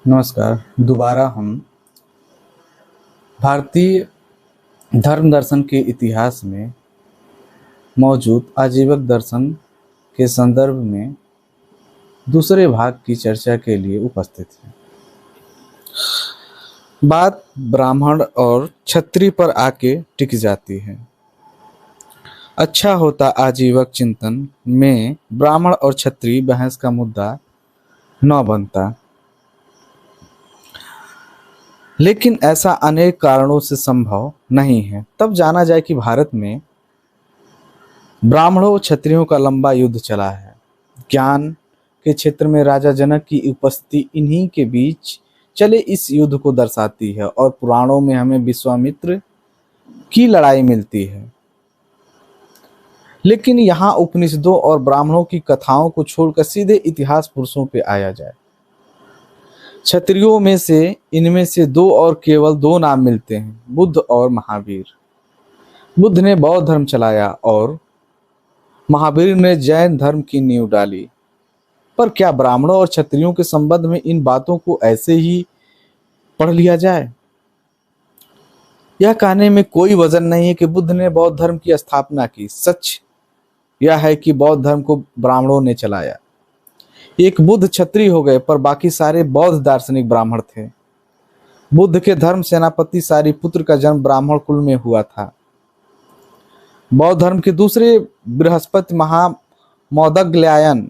नमस्कार। दोबारा हम भारतीय धर्म दर्शन के इतिहास में मौजूद आजीवक दर्शन के संदर्भ में दूसरे भाग की चर्चा के लिए उपस्थित हैं। बात ब्राह्मण और क्षत्रिय पर आके टिक जाती है। अच्छा होता आजीवक चिंतन में ब्राह्मण और क्षत्रिय बहस का मुद्दा न बनता, लेकिन ऐसा अनेक कारणों से संभव नहीं है। तब जाना जाए कि भारत में ब्राह्मणों और क्षत्रियों का लंबा युद्ध चला है। ज्ञान के क्षेत्र में राजा जनक की उपस्थिति इन्हीं के बीच चले इस युद्ध को दर्शाती है और पुराणों में हमें विश्वामित्र की लड़ाई मिलती है। लेकिन यहाँ उपनिषदों और ब्राह्मणों की कथाओं को छोड़कर सीधे इतिहास पुरुषों पे आया जाए। क्षत्रियों में से इनमें से दो और केवल दो नाम मिलते हैं, बुद्ध और महावीर। बुद्ध ने बौद्ध धर्म चलाया और महावीर ने जैन धर्म की नींव डाली। पर क्या ब्राह्मणों और क्षत्रियों के संबंध में इन बातों को ऐसे ही पढ़ लिया जाए? यह कहने में कोई वजन नहीं है कि बुद्ध ने बौद्ध धर्म की स्थापना की। सच यह है कि बौद्ध धर्म को ब्राह्मणों ने चलाया। एक बुद्ध क्षत्रिय हो गए, पर बाकी सारे बौद्ध दार्शनिक ब्राह्मण थे। बुद्ध के धर्म सेनापति सारिपुत्र का जन्म ब्राह्मण कुल में हुआ था। बौद्ध धर्म के दूसरे बृहस्पति महामौदगल्यायन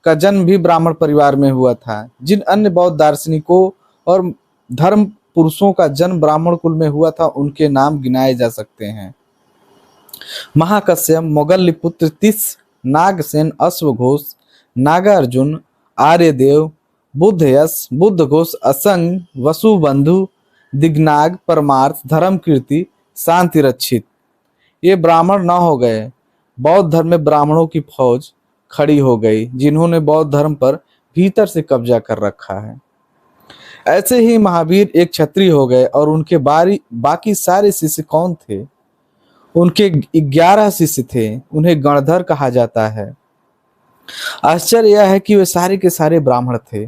का जन्म भी ब्राह्मण परिवार में हुआ था। जिन अन्य बौद्ध दार्शनिकों और धर्म पुरुषों का जन्म ब्राह्मण कुल में हुआ था, उनके नाम गिनाए जा सकते हैं। महाकश्यप, मोगल्लिपुत्र, तिस, नागसेन, अश्वघोष, नागार्जुन, आर्यदेव, बुद्धयश, बुद्धघोष, असंग, वसुबंधु, दिग्नाग, परमार्थ, धर्मकीर्ति, शांतिरक्षित ये ब्राह्मण न हो गए। बौद्ध धर्म में ब्राह्मणों की फौज खड़ी हो गई, जिन्होंने बौद्ध धर्म पर भीतर से कब्जा कर रखा है। ऐसे ही महावीर एक क्षत्रिय हो गए और उनके बाकी सारे शिष्य कौन थे? उनके 11 शिष्य थे। उन्हें गणधर कहा जाता है। आश्चर्य यह है कि वे सारे के सारे ब्राह्मण थे।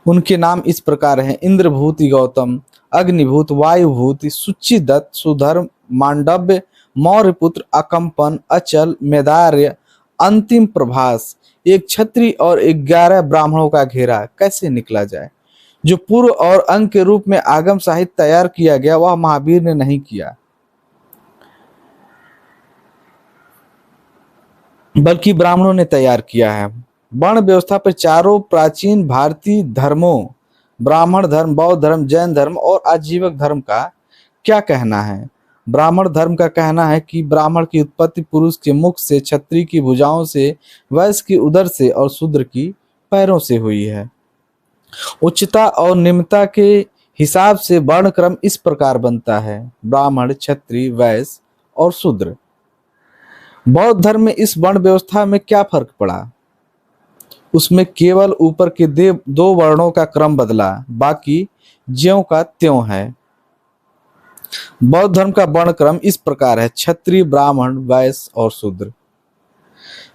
उनके नाम इस प्रकार हैं: इंद्रभूति गौतम, अग्निभूत, वायुभूति, सुचिदत्त, सुधर्म, मांडव्य, मौर्यपुत्र, अकंपन, अचल, मेदार्य, अंतिम प्रभास। एक क्षत्रिय और 11 ब्राह्मणों का घेरा कैसे निकला जाए? जो पूर्व और अंग के रूप में आगम साहित्य तैयार किया गया, वह महावीर ने नहीं किया, बल्कि ब्राह्मणों ने तैयार किया है। वर्ण व्यवस्था पर चारों प्राचीन भारतीय धर्मों, ब्राह्मण धर्म, बौद्ध धर्म, जैन धर्म और आजीवक धर्म का क्या कहना है? ब्राह्मण धर्म का कहना है कि ब्राह्मण की उत्पत्ति पुरुष के मुख से, क्षत्रिय की भुजाओं से, वैश्य की उदर से और शूद्र की पैरों से हुई है। उच्चता और निम्नता के हिसाब से वर्ण क्रम इस प्रकार बनता है: ब्राह्मण, क्षत्रिय, वैश्य और शूद्र। बौद्ध धर्म में इस वर्ण व्यवस्था में क्या फर्क पड़ा? उसमें केवल ऊपर के दो वर्णों का क्रम बदला, बाकी ज्यों का त्यों है। बौद्ध धर्म का वर्ण क्रम इस प्रकार है: क्षत्रिय, ब्राह्मण, वैश्य और शूद्र।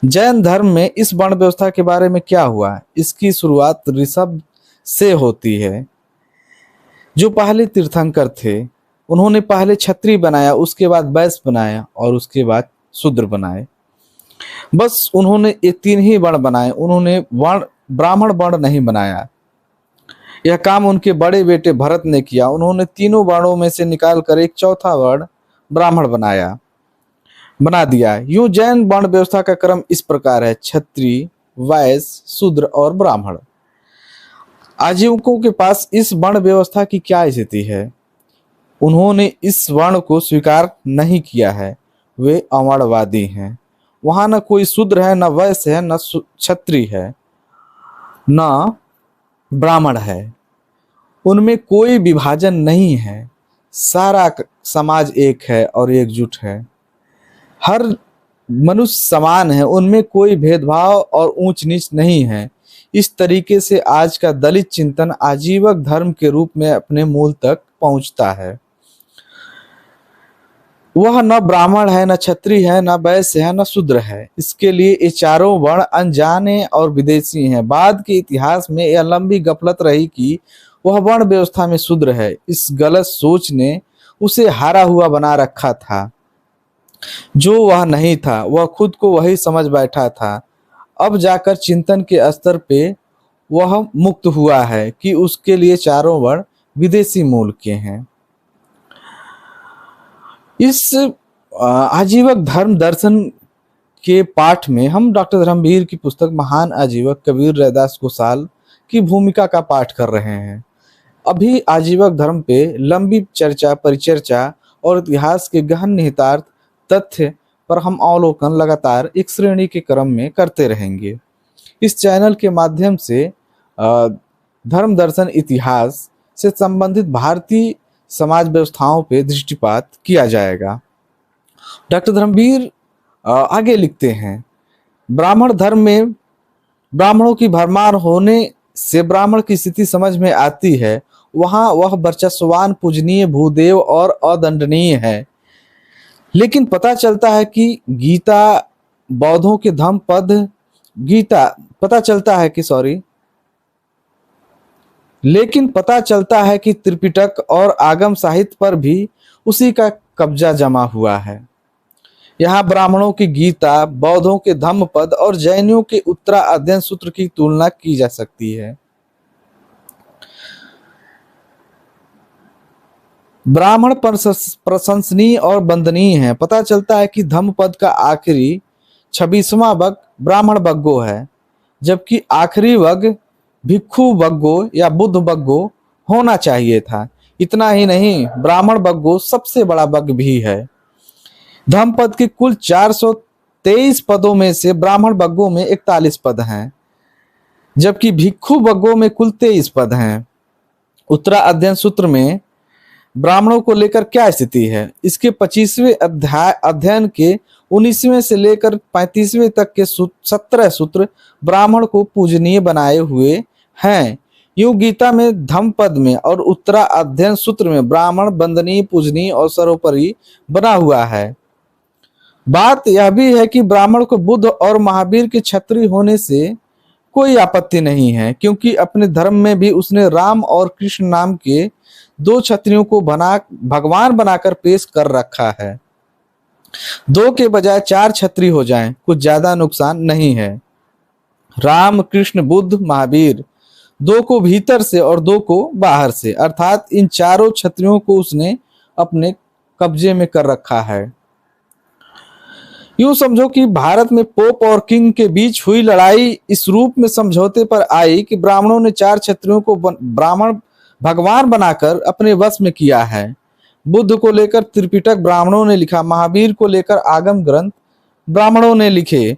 जैन धर्म में इस वर्ण व्यवस्था के बारे में क्या हुआ? इसकी शुरुआत ऋषभ से होती है, जो पहले तीर्थंकर थे। उन्होंने पहले क्षत्रिय बनाया, उसके बाद वैश्य बनाया और उसके बाद शूद्र बनाए। बस उन्होंने ये 3 ही वर्ण बनाए। उन्होंने ब्राह्मण वर्ण नहीं बनाया। यह काम उनके बड़े बेटे भरत ने किया। उन्होंने तीनों वर्णों में से निकालकर एक चौथा वर्ण ब्राह्मण बना दिया। यूं जैन वर्ण व्यवस्था का क्रम इस प्रकार है: क्षत्रिय, वैश्य, शूद्र और ब्राह्मण। आजीवकों के पास इस वर्ण व्यवस्था की क्या स्थिति है? उन्होंने इस वर्ण को स्वीकार नहीं किया है। वे अवर्णवादी हैं। वहां न कोई शूद्र है, न वैश्य है, न क्षत्रिय है, न ब्राह्मण है। उनमें कोई विभाजन नहीं है। सारा समाज एक है और एकजुट है। हर मनुष्य समान है। उनमें कोई भेदभाव और ऊंच नीच नहीं है। इस तरीके से आज का दलित चिंतन आजीवक धर्म के रूप में अपने मूल तक पहुंचता है। वह न ब्राह्मण है, न क्षत्रिय है, न वैश्य है, न शूद्र है। इसके लिए ये चारों वर्ण अनजाने और विदेशी हैं। बाद के इतिहास में यह लंबी गफलत रही कि वह वर्ण व्यवस्था में शूद्र है। इस गलत सोच ने उसे हारा हुआ बना रखा था। जो वह नहीं था, वह खुद को वही समझ बैठा था। अब जाकर चिंतन के स्तर पे वह मुक्त हुआ है कि उसके लिए चारों वर्ण विदेशी मूल के हैं। इस आजीवक धर्म दर्शन के पाठ में हम डॉक्टर धर्मवीर की पुस्तक महान आजीवक कबीर रैदास गोसाल की भूमिका का पाठ कर रहे हैं। अभी आजीवक धर्म पे लंबी चर्चा, परिचर्चा और इतिहास के गहन निहितार्थ तथ्य पर हम अवलोकन लगातार एक श्रेणी के क्रम में करते रहेंगे। इस चैनल के माध्यम से धर्म दर्शन इतिहास से संबंधित भारतीय समाज व्यवस्थाओं पर दृष्टिपात किया जाएगा। डॉक्टर धर्मवीर आगे लिखते हैं, ब्राह्मण धर्म में ब्राह्मणों की भरमार होने से ब्राह्मण की स्थिति समझ में आती है। वहां वह वर्चस्ववान, पूजनीय, भूदेव और अदंडनीय है। लेकिन पता चलता है कि बौद्धों के धम्म पद लेकिन पता चलता है कि त्रिपिटक और आगम साहित्य पर भी उसी का कब्जा जमा हुआ है। यहाँ ब्राह्मणों की गीता, बौद्धों के धम्म पद और जैनियों के उत्तरा अध्ययन सूत्र की तुलना की जा सकती है। ब्राह्मण प्रशंसनीय और वंदनीय है। पता चलता है कि धम्म पद का आखिरी 26वां वग ब्राह्मण वग्गो है, जबकि आखिरी वग भिक्षु वग्गो या बुद्ध वग्गो होना चाहिए था। इतना ही नहीं, ब्राह्मण वग्गो सबसे बड़ा वग भी है। धम्म पद के कुल 423 पदों में से ब्राह्मण वग्गों में 41 पद हैं, जबकि भिक्षु वग्गों में कुल 23 पद हैं। उत्तरा अध्ययन सूत्र में ब्राह्मणों को लेकर क्या स्थिति है? इसके 25वें अध्ययन के 19वें से लेकर 35वें तक के 17 सूत्र ब्राह्मण को पूजनीय बनाए हुए हैं। यूं गीता में धम्म पद में और उत्तरा अध्ययन सूत्र में ब्राह्मण वंदनीय, पूजनीय और सर्वोपरि बना हुआ है। बात यह भी है कि ब्राह्मण को बुद्ध और महावीर के क्षत्रिय होने से कोई आपत्ति नहीं है, क्योंकि अपने धर्म में भी उसने राम और कृष्ण नाम के 2 क्षत्रियों को भगवान बनाकर पेश कर रखा है। 2 के बजाय 4 क्षत्रिय हो जाएं, कुछ ज्यादा नुकसान नहीं है। राम, कृष्ण, बुद्ध, महावीर, 2 को भीतर से और 2 को बाहर से, अर्थात इन चारों क्षत्रियों को उसने अपने कब्जे में कर रखा है। यूं समझो कि भारत में पोप और किंग के बीच हुई लड़ाई इस रूप में समझौते पर आई कि ब्राह्मणों ने 4 क्षत्रियों को ब्राह्मण भगवान बनाकर अपने वश में किया है। बुद्ध को लेकर त्रिपिटक ब्राह्मणों ने लिखा, महावीर को लेकर आगम ग्रंथ ब्राह्मणों ने लिखे,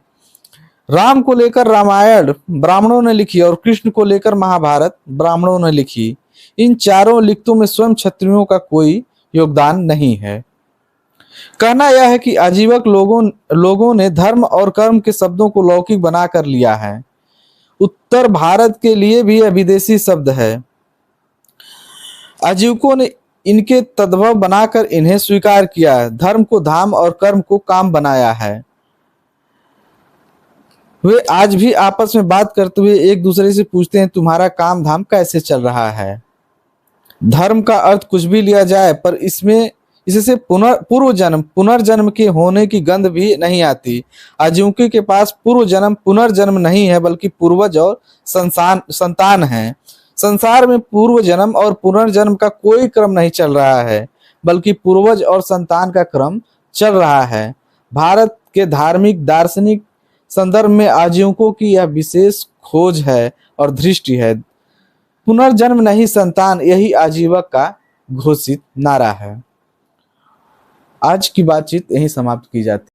राम को लेकर रामायण ब्राह्मणों ने लिखी और कृष्ण को लेकर महाभारत ब्राह्मणों ने लिखी। इन चारों लिखतों में स्वयं क्षत्रियों का कोई योगदान नहीं है। कहना यह है कि आजीवक लोगों ने धर्म और कर्म के शब्दों को लौकिक बना कर लिया है। उत्तर भारत के लिए भी यह विदेशी शब्द है। आजीवकों ने इनके तद्भव बनाकर इन्हें स्वीकार किया है। धर्म को धाम और कर्म को काम बनाया है। वे आज भी आपस में बात करते हुए एक दूसरे से पूछते हैं, तुम्हारा काम धाम कैसे चल रहा है? धर्म का अर्थ कुछ भी लिया जाए, पर इससे पुनर्जन्म के होने की गंध भी नहीं आती। आजीवकों के पास पुनर्जन्म नहीं है, बल्कि पूर्वज और संतान है। संसार में पूर्व जन्म और पुनर्जन्म का कोई क्रम नहीं चल रहा है, बल्कि पूर्वज और संतान का क्रम चल रहा है। भारत के धार्मिक दार्शनिक संदर्भ में आजीवकों की यह विशेष खोज है और दृष्टि है। पुनर्जन्म नहीं, संतान, यही आजीवक का घोषित नारा है। आज की बातचीत यहीं समाप्त की जाती है।